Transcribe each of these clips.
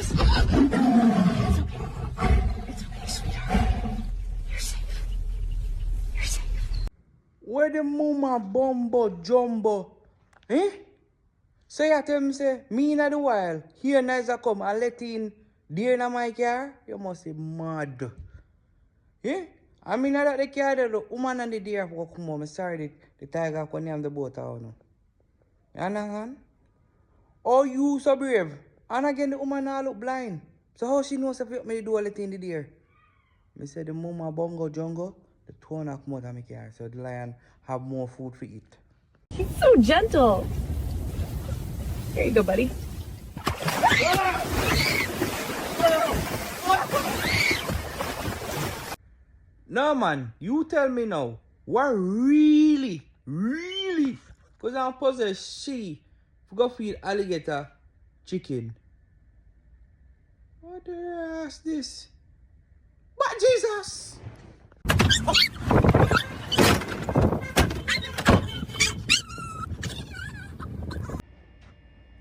It's okay. It's okay, sweetheart. You're safe. You're safe. Where the mama bumbo jumbo? Eh? So you tell me say, me in the wild, here Niza come and let in deer in my car? You must be mad. Eh? I mean that the car the woman and the deer will come home. Sorry the tiger can name the boat out now. You understand? Oh, you so brave. And again, the woman now look blind. So how she knows if me do all the thing the deer? Me say the mama bongo jungle, the two and come out of my car. So the lion have more food to eat. He's so gentle. Here you go, buddy. No man, you tell me now. What really? Because I'm possessed she go feed alligator chicken. What the ass this? But Jesus!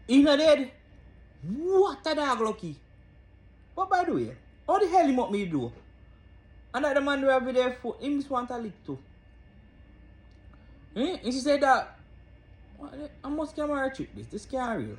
He not dead. What a dog lucky. But by the way, how the hell him up me do? And that the man who have there for him just want a lick too. And she said that I must camera trick this can't real.